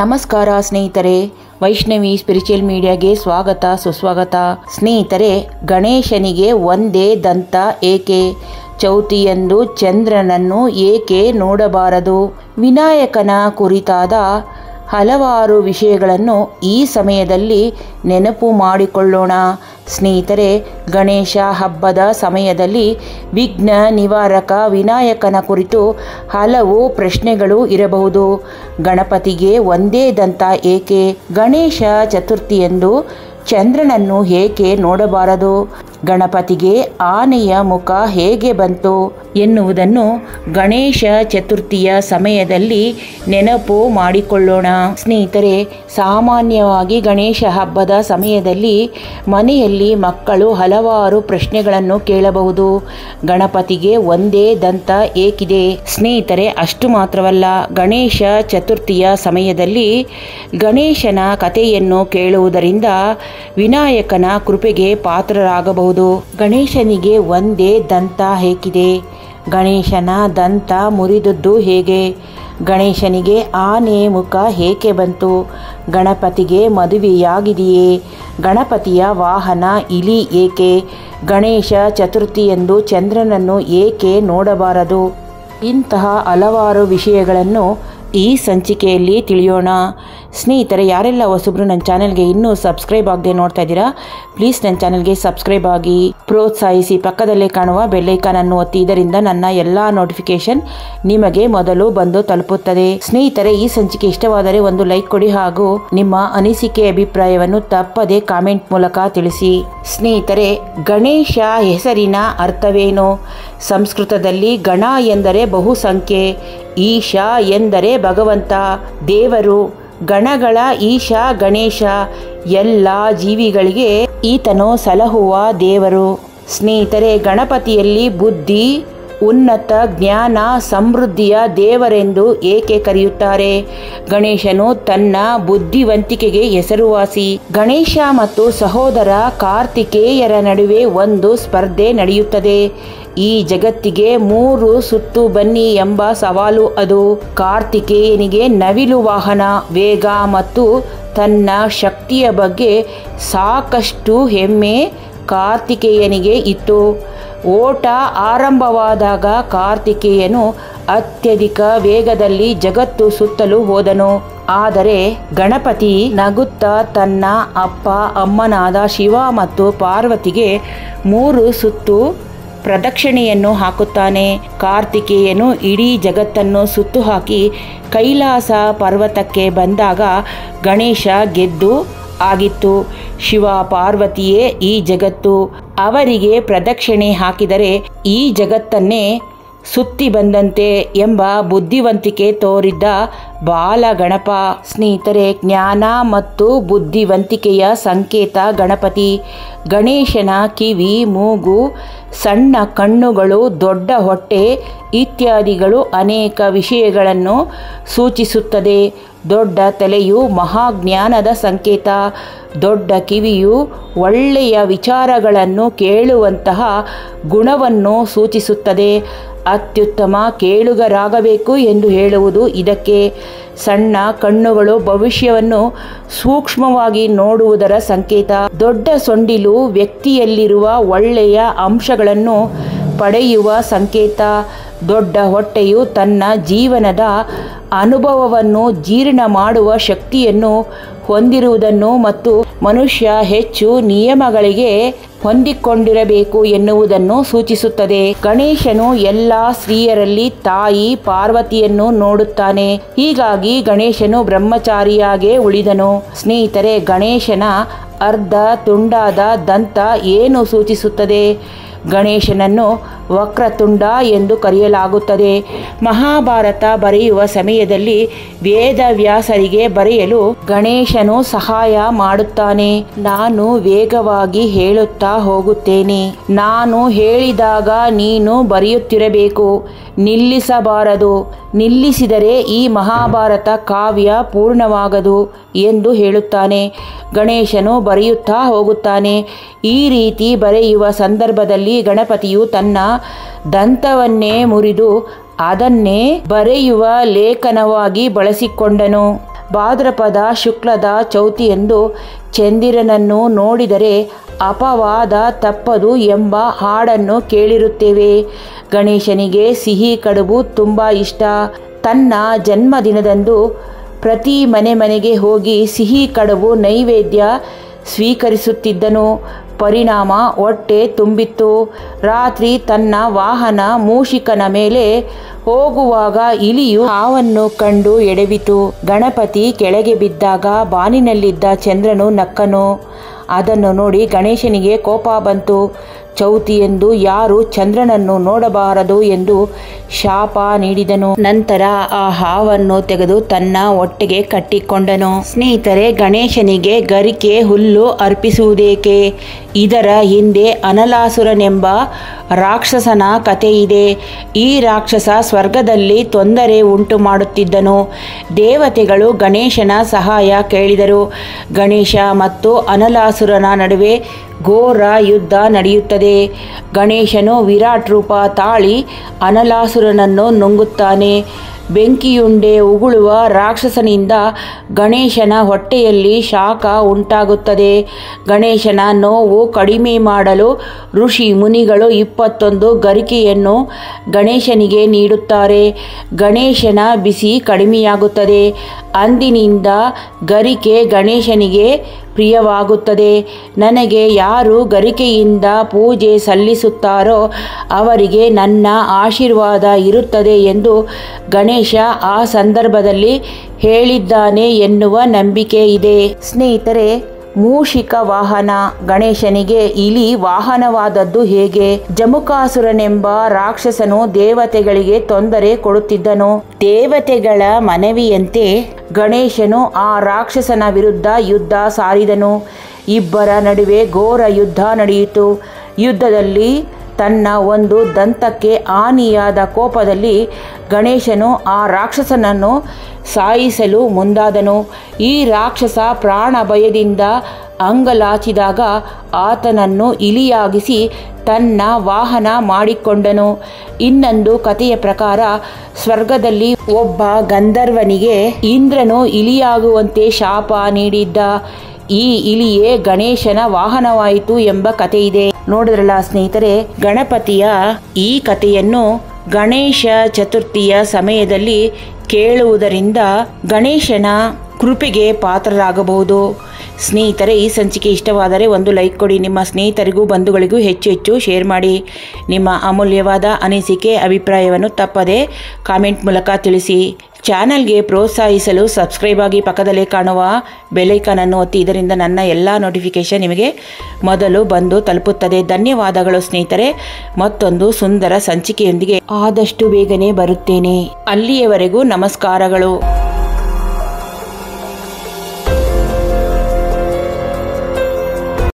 ನಮಸ್ಕಾರ ಸ್ನೇಹಿತರೆ, ವೈಷ್ಣವಿ ಸ್ಪಿರಿಚುವಲ್ ಮೀಡಿಯಾಗೆ ಸ್ವಾಗತ ಸುಸ್ವಾಗತ. ಸ್ನೇಹಿತರೆ, ಗಣೇಶನಿಗೆ ಒಂದೇ ದಂತ ಏಕೆ? ಚೌತಿಯಂದು ಚಂದ್ರನನ್ನು ಏಕೆ ನೋಡಬಾರದು? ವಿನಾಯಕನ ಕುರಿತಾದ ಹಲವಾರು ವಿಷಯಗಳನ್ನು ಈ ಸಮಯದಲ್ಲಿ ನೆನಪು ಮಾಡಿಕೊಳ್ಳೋಣ. ಸ್ನೇಹಿತರೆ, ಗಣೇಶ ಹಬ್ಬದ ಸಮಯದಲ್ಲಿ ವಿಘ್ನ ನಿವಾರಕ ವಿನಾಯಕನ ಕುರಿತು ಹಲವು ಪ್ರಶ್ನೆಗಳು ಇರಬಹುದು. ಗಣಪತಿಗೆ ಒಂದೇ ದಂತ ಏಕೆ? ಗಣೇಶ ಚತುರ್ಥಿಯಂದು ಚಂದ್ರನನ್ನು ಏಕೆ ನೋಡಬಾರದು? ಗಣಪತಿಗೆ ಆನೆಯ ಮುಖ ಹೇಗೆ ಬಂತು ಎನ್ನುವುದನ್ನು ಗಣೇಶ ಚತುರ್ಥಿಯ ಸಮಯದಲ್ಲಿ ನೆನಪು ಮಾಡಿಕೊಳ್ಳೋಣ. ಸ್ನೇಹಿತರೆ, ಸಾಮಾನ್ಯವಾಗಿ ಗಣೇಶ ಹಬ್ಬದ ಸಮಯದಲ್ಲಿ ಮನೆಯಲ್ಲಿ ಮಕ್ಕಳು ಹಲವಾರು ಪ್ರಶ್ನೆಗಳನ್ನು ಕೇಳಬಹುದು. ಗಣಪತಿಗೆ ಒಂದೇ ದಂತ ಏಕಿದೆ? ಸ್ನೇಹಿತರೆ, ಅಷ್ಟು ಮಾತ್ರವಲ್ಲ, ಗಣೇಶ ಚತುರ್ಥಿಯ ಸಮಯದಲ್ಲಿ ಗಣೇಶನ ಕಥೆಯನ್ನು ಕೇಳುವುದರಿಂದ ವಿನಾಯಕನ ಕೃಪೆಗೆ ಪಾತ್ರರಾಗಬಹುದು. ಗಣೇಶನಿಗೆ ಒಂದೇ ದಂತ ಏಕಿದೆ? ಗಣೇಶನ ದಂತ ಮುರಿದದ್ದು ಹೇಗೆ? ಗಣೇಶನಿಗೆ ಆನೆ ಮುಖ ಏಕೆ ಬಂತು? ಗಣಪತಿಗೆ ಮದುವೆಯಾಗಿದೆಯೇ? ಗಣಪತಿಯ ವಾಹನ ಇಲಿ ಏಕೆ? ಗಣೇಶ ಚತುರ್ಥಿಯಂದು ಚಂದ್ರನನ್ನು ಏಕೆ ನೋಡಬಾರದು? ಇಂತಹ ಹಲವಾರು ವಿಷಯಗಳನ್ನು ಈ ಸಂಚಿಕೆಯಲ್ಲಿ ತಿಳಿಯೋಣ. ಸ್ನೇಹಿತರೆ, ಯಾರೆಲ್ಲ ಹೊಸಬ್ರು ನನ್ನ ಚಾನಲ್ಗೆ ಇನ್ನೂ ಸಬ್ಸ್ಕ್ರೈಬ್ ಆಗದೆ ನೋಡ್ತಾ ಇದ್ದೀರಾ, ಪ್ಲೀಸ್ ನನ್ನ ಚಾನಲ್ಗೆ ಸಬ್ಸ್ಕ್ರೈಬ್ ಆಗಿ ಪ್ರೋತ್ಸಾಹಿಸಿ. ಪಕ್ಕದಲ್ಲೇ ಕಾಣುವ ಬೆಲ್ಲೈಕಾನ್ ಅನ್ನು ಒತ್ತಿ. ಇದರಿಂದ ನನ್ನ ಎಲ್ಲ ನೋಟಿಫಿಕೇಶನ್ ನಿಮಗೆ ಮೊದಲು ಬಂದು ತಲುಪುತ್ತದೆ. ಸ್ನೇಹಿತರೆ, ಈ ಸಂಚಿಕೆ ಇಷ್ಟವಾದರೆ ಒಂದು ಲೈಕ್ ಕೊಡಿ ಹಾಗೂ ನಿಮ್ಮ ಅನಿಸಿಕೆ ಅಭಿಪ್ರಾಯವನ್ನು ತಪ್ಪದೆ ಕಾಮೆಂಟ್ ಮೂಲಕ ತಿಳಿಸಿ. ಸ್ನೇಹಿತರೆ, ಗಣೇಶ ಹೆಸರಿನ ಅರ್ಥವೇನು? ಸಂಸ್ಕೃತದಲ್ಲಿ ಗಣ ಎಂದರೆ ಬಹುಸಂಖ್ಯೆ, ಈಶ ಎಂದರೆ ಭಗವಂತ, ದೇವರು. ಗಣಗಳ ಈಶ ಗಣೇಶ, ಎಲ್ಲ ಜೀವಿಗಳಿಗೆ ಈತನು ಸಲಹುವ ದೇವರು. ಸ್ನೇಹಿತರೆ, ಗಣಪತಿಯಲ್ಲಿ ಬುದ್ಧಿ, ಉನ್ನತ ಜ್ಞಾನ, ಸಮೃದ್ಧಿಯ ದೇವರೆಂದು ಏಕೆ ಕರೆಯುತ್ತಾರೆ? ಗಣೇಶನು ತನ್ನ ಬುದ್ಧಿವಂತಿಕೆಗೆ ಹೆಸರುವಾಸಿ. ಗಣೇಶ ಮತ್ತು ಸಹೋದರ ಕಾರ್ತಿಕೇಯರ ನಡುವೆ ಒಂದು ಸ್ಪರ್ಧೆ ನಡೆಯುತ್ತದೆ. ಈ ಜಗತ್ತಿಗೆ 3 ಸುತ್ತು ಬನ್ನಿ ಎಂಬ ಸವಾಲು ಅದು. ಕಾರ್ತಿಕೇಯನಿಗೆ ನವಿಲು ವಾಹನ, ವೇಗ ಮತ್ತು ತನ್ನ ಶಕ್ತಿಯ ಬಗ್ಗೆ ಸಾಕಷ್ಟು ಹೆಮ್ಮೆ ಕಾರ್ತಿಕೇಯನಿಗೆ ಇತ್ತು. ಓಟ ಆರಂಭವಾದಾಗ ಕಾರ್ತಿಕೇಯನು ಅತ್ಯಧಿಕ ವೇಗದಲ್ಲಿ ಜಗತ್ತು ಸುತ್ತಲೂ ಹೋದನು. ಆದರೆ ಗಣಪತಿ ನಗುತ್ತಾ ತನ್ನ ಅಪ್ಪ ಅಮ್ಮನಾದ ಶಿವ ಮತ್ತು ಪಾರ್ವತಿಗೆ 3 ಸುತ್ತು ಪ್ರದಕ್ಷಿಣೆಯನ್ನು ಹಾಕುತ್ತಾನೆ. ಕಾರ್ತಿಕೇಯನು ಇಡೀ ಜಗತ್ತನ್ನು ಸುತ್ತು ಹಾಕಿ ಕೈಲಾಸ ಪರ್ವತಕ್ಕೆ ಬಂದಾಗ ಗಣೇಶ ಗೆದ್ದು ಆಗಿತ್ತು. ಶಿವ ಪಾರ್ವತಿಯೇ ಈ ಜಗತ್ತು, ಅವರಿಗೆ ಪ್ರದಕ್ಷಿಣೆ ಹಾಕಿದರೆ ಈ ಜಗತ್ತನ್ನೇ ಸುತ್ತಿ ಬಂದಂತೆ ಎಂಬ ಬುದ್ಧಿವಂತಿಕೆ ತೋರಿದ್ದ ಬಾಲ ಗಣಪ. ಸ್ನೇಹಿತರೆ, ಜ್ಞಾನ ಮತ್ತು ಬುದ್ಧಿವಂತಿಕೆಯ ಸಂಕೇತ ಗಣಪತಿ. ಗಣೇಶನ ಕಿವಿ, ಮೂಗು, ಸಣ್ಣ ಕಣ್ಣುಗಳು, ದೊಡ್ಡ ಹೊಟ್ಟೆ ಇತ್ಯಾದಿಗಳು ಅನೇಕ ವಿಷಯಗಳನ್ನು ಸೂಚಿಸುತ್ತದೆ. ದೊಡ್ಡ ತಲೆಯು ಮಹಾಜ್ಞಾನದ ಸಂಕೇತ. ದೊಡ್ಡ ಕಿವಿಯು ಒಳ್ಳೆಯ ವಿಚಾರಗಳನ್ನು ಕೇಳುವಂತಹ ಗುಣವನ್ನು ಸೂಚಿಸುತ್ತದೆ. ಅತ್ಯುತ್ತಮ ಕೇಳುಗರಾಗಬೇಕು ಎಂದು ಹೇಳುವುದು ಇದಕ್ಕೆ. ಸಣ್ಣ ಕಣ್ಣುಗಳು ಭವಿಷ್ಯವನ್ನು ಸೂಕ್ಷ್ಮವಾಗಿ ನೋಡುವುದರ ಸಂಕೇತ. ದೊಡ್ಡ ಸೊಂಡಿಲು ವ್ಯಕ್ತಿಯಲ್ಲಿರುವ ಒಳ್ಳೆಯ ಅಂಶಗಳನ್ನು ಪಡೆಯುವ ಸಂಕೇತ. ದೊಡ್ಡ ಹೊಟ್ಟೆಯು ತನ್ನ ಜೀವನದ ಅನುಭವವನ್ನು ಜೀರ್ಣ ಮಾಡುವ ಶಕ್ತಿಯನ್ನು ಹೊಂದಿರುವುದನ್ನು ಮತ್ತು ಮನುಷ್ಯ ಹೆಚ್ಚು ನಿಯಮಗಳಿಗೆ ಹೊಂದಿಕೊಂಡಿರಬೇಕು ಎನ್ನುವುದನ್ನು ಸೂಚಿಸುತ್ತದೆ. ಗಣೇಶನು ಎಲ್ಲ ಸ್ತ್ರೀಯರಲ್ಲಿ ತಾಯಿ ಪಾರ್ವತಿಯನ್ನು ನೋಡುತ್ತಾನೆ. ಹೀಗಾಗಿ ಗಣೇಶನು ಬ್ರಹ್ಮಚಾರಿಯಾಗೇ ಉಳಿದನು. ಸ್ನೇಹಿತರೆ, ಗಣೇಶನ ಅರ್ಧ ತುಂಡಾದ ದಂತ ಏನು ಸೂಚಿಸುತ್ತದೆ? ಗಣೇಶನನ್ನು ವಕ್ರತುಂಡ ಎಂದು ಕರೆಯಲಾಗುತ್ತದೆ. ಮಹಾಭಾರತ ಬರೆಯುವ ಸಮಯದಲ್ಲಿ ವೇದವ್ಯಾಸರಿಗೆ ಬರೆಯಲು ಗಣೇಶನು ಸಹಾಯ ಮಾಡುತ್ತಾನೆ. ನಾನು ವೇಗವಾಗಿ ಹೇಳುತ್ತಾ ಹೋಗುತ್ತೇನೆ. ನಾನು ಹೇಳಿದಾಗ ನೀನು ಬರೆಯುತ್ತಿರಬೇಕು, ನಿಲ್ಲಿಸಬಾರದು. ನಿಲ್ಲಿಸಿದರೆ ಈ ಮಹಾಭಾರತ ಕಾವ್ಯ ಪೂರ್ಣವಾಗದು ಎಂದು ಹೇಳುತ್ತಾನೆ. ಗಣೇಶನು ಬರೆಯುತ್ತಾ ಹೋಗುತ್ತಾನೆ. ಈ ರೀತಿ ಬರೆಯುವ ಸಂದರ್ಭದಲ್ಲಿ ಗಣಪತಿಯು ತನ್ನ ದಂತವನ್ನೇ ಮುರಿದು ಅದನ್ನೇ ಬರೆಯುವ ಲೇಖನವಾಗಿ ಬಳಸಿಕೊಂಡನು. ಭಾದ್ರಪದ ಶುಕ್ಲದ ಚೌತಿಯಂದು ಚಂದಿರನನ್ನು ನೋಡಿದರೆ ಅಪವಾದ ತಪ್ಪದು ಎಂಬ ಹಾಡನ್ನು ಕೇಳಿರುತ್ತೇವೆ. ಗಣೇಶನಿಗೆ ಸಿಹಿ ಕಡುಬು ತುಂಬ ಇಷ್ಟ. ತನ್ನ ಜನ್ಮದಿನದಂದು ಪ್ರತಿ ಮನೆಗೆ ಹೋಗಿ ಸಿಹಿ ಕಡುಬು ನೈವೇದ್ಯ ಸ್ವೀಕರಿಸುತ್ತಿದ್ದನು. ಪರಿಣಾಮ ಹೊಟ್ಟೆ ತುಂಬಿತ್ತು. ರಾತ್ರಿ ತನ್ನ ವಾಹನ ಮೂಷಿಕನ ಮೇಲೆ ಹೋಗುವಾಗ ಇಲಿಯು ಹಾವನ್ನು ಕಂಡು ಎಡವಿತು. ಗಣಪತಿ ಕೆಳಗೆ ಬಿದ್ದಾಗ ಬಾನಿನಲ್ಲಿದ್ದ ಚಂದ್ರನು ನಕ್ಕನು. ಅದನ್ನು ನೋಡಿ ಗಣೇಶನಿಗೆ ಕೋಪ ಬಂತು. ಚೌತಿಯೆಂದು ಯಾರು ಚಂದ್ರನನ್ನು ನೋಡಬಾರದು ಎಂದು ಶಾಪ ನೀಡಿದನು. ನಂತರ ಆ ಹಾವನ್ನು ತೆಗೆದು ತನ್ನ ಹೊಟ್ಟೆಗೆ ಕಟ್ಟಿಕೊಂಡನು. ಸ್ನೇಹಿತರೆ, ಗಣೇಶನಿಗೆ ಗರಿಕೆ ಹುಲ್ಲು ಅರ್ಪಿಸುವುದೇಕೆ? ಇದರ ಹಿಂದೆ ಅನಲಾಸುರನೆಂಬ ರಾಕ್ಷಸನ ಕಥೆಯಿದೆ. ಈ ರಾಕ್ಷಸ ಸ್ವರ್ಗದಲ್ಲಿ ತೊಂದರೆ ಉಂಟು ಮಾಡುತ್ತಿದ್ದನು. ದೇವತೆಗಳು ಗಣೇಶನ ಸಹಾಯ ಕೇಳಿದರು. ಗಣೇಶ ಮತ್ತು ಅನಲಾಸುರನ ನಡುವೆ ಘೋರ ಯುದ್ಧ ನಡೆಯುತ್ತದೆ. ಗಣೇಶನು ವಿರಾಟ್ ರೂಪ ತಾಳಿ ಅನಲಾಸುರನನ್ನು ನುಂಗುತ್ತಾನೆ. ಬೆಂಕಿಯುಂಡೆ ಉಗುಳುವ ರಾಕ್ಷಸನಿಂದ ಗಣೇಶನ ಹೊಟ್ಟೆಯಲ್ಲಿ ಶಾಖ ಉಂಟಾಗುತ್ತದೆ. ಗಣೇಶನ ನೋವು ಕಡಿಮೆ ಮಾಡಲು ಋಷಿ ಮುನಿಗಳು 21 ಗರಿಕೆಯನ್ನು ಗಣೇಶನಿಗೆ ನೀಡುತ್ತಾರೆ. ಗಣೇಶನ ಬಿಸಿ ಕಡಿಮೆಯಾಗುತ್ತದೆ. ಅಂದಿನಿಂದ ಗರಿಕೆ ಗಣೇಶನಿಗೆ ಪ್ರಿಯವಾಗುತ್ತದೆ. ನನಗೆ ಯಾರು ಗರಿಕೆಯಿಂದ ಪೂಜೆ ಸಲ್ಲಿಸುತ್ತಾರೋ ಅವರಿಗೆ ನನ್ನ ಆಶೀರ್ವಾದ ಇರುತ್ತದೆ ಎಂದು ಗಣೇಶ ಆ ಸಂದರ್ಭದಲ್ಲಿ ಹೇಳಿದ್ದಾನೆ ಎನ್ನುವ ನಂಬಿಕೆ ಇದೆ. ಸ್ನೇಹಿತರೆ, ಮೂಷಿಕ ವಾಹನ ಗಣೇಶನಿಗೆ ಇಲಿ ವಾಹನವಾದದ್ದು ಹೇಗೆ? ಜಮುಕಾಸುರನೆಂಬ ರಾಕ್ಷಸನು ದೇವತೆಗಳಿಗೆ ತೊಂದರೆ ಕೊಡುತ್ತಿದ್ದನು. ದೇವತೆಗಳ ಮನವಿಯಂತೆ ಗಣೇಶನು ಆ ರಾಕ್ಷಸನ ವಿರುದ್ಧ ಯುದ್ಧ ಸಾರಿದನು. ಇಬ್ಬರ ನಡುವೆ ಘೋರ ಯುದ್ಧ ನಡೆಯಿತು. ಯುದ್ಧದಲ್ಲಿ ತನ್ನ ಒಂದು ದಂತಕ್ಕೆ ಹಾನಿಯಾದ ಕೋಪದಲ್ಲಿ ಗಣೇಶನು ಆ ರಾಕ್ಷಸನನ್ನು ಸಾಯಿಸಲು ಮುಂದಾದನು. ಈ ರಾಕ್ಷಸ ಪ್ರಾಣ ಭಯದಿಂದ ಅಂಗಲಾಚಿದಾಗ ಆತನನ್ನು ಇಲಿಯಾಗಿಸಿ ತನ್ನ ವಾಹನ ಮಾಡಿಕೊಂಡನು. ಇನ್ನೊಂದು ಕಥೆಯ ಪ್ರಕಾರ ಸ್ವರ್ಗದಲ್ಲಿ ಒಬ್ಬ ಗಂಧರ್ವನಿಗೆ ಇಂದ್ರನು ಇಲಿಯಾಗುವಂತೆ ಶಾಪ ನೀಡಿದ್ದ. ಈ ಇಲಿಯೇ ಗಣೇಶನ ವಾಹನವಾಯಿತು ಎಂಬ ಕಥೆಯಿದೆ. ನೋಡಿದ್ರಲ್ಲ ಸ್ನೇಹಿತರೆ, ಗಣಪತಿಯ ಈ ಕಥೆಯನ್ನು ಗಣೇಶ ಚತುರ್ಥಿಯ ಸಮಯದಲ್ಲಿ ಕೇಳುವುದರಿಂದ ಗಣೇಶನ ಕೃಪೆಗೆ ಪಾತ್ರರಾಗಬಹುದು. ಸ್ನೇಹಿತರೆ, ಈ ಸಂಚಿಕೆ ಇಷ್ಟವಾದರೆ ಒಂದು ಲೈಕ್ ಕೊಡಿ. ನಿಮ್ಮ ಸ್ನೇಹಿತರಿಗೂ ಬಂಧುಗಳಿಗೂ ಹೆಚ್ಚು ಶೇರ್ ಮಾಡಿ. ನಿಮ್ಮ ಅಮೂಲ್ಯವಾದ ಅನಿಸಿಕೆ ಅಭಿಪ್ರಾಯವನ್ನು ತಪ್ಪದೆ ಕಾಮೆಂಟ್ ಮೂಲಕ ತಿಳಿಸಿ. ಚಾನಲ್ಗೆ ಪ್ರೋತ್ಸಾಹಿಸಲು ಸಬ್ಸ್ಕ್ರೈಬ್ ಆಗಿ ಪಕ್ಕದಲ್ಲೇ ಕಾಣುವ ಬೆಲೈಕಾನ್ ಅನ್ನು ಒತ್ತಿ. ಇದರಿಂದ ನನ್ನ ಎಲ್ಲ ನೋಟಿಫಿಕೇಶನ್ ನಿಮಗೆ ಮೊದಲು ಬಂದು ತಲುಪುತ್ತದೆ. ಧನ್ಯವಾದಗಳು ಸ್ನೇಹಿತರೆ. ಮತ್ತೊಂದು ಸುಂದರ ಸಂಚಿಕೆಯೊಂದಿಗೆ ಆದಷ್ಟು ಬೇಗನೆ ಬರುತ್ತೇನೆ. ಅಲ್ಲಿಯವರೆಗೂ ನಮಸ್ಕಾರಗಳು.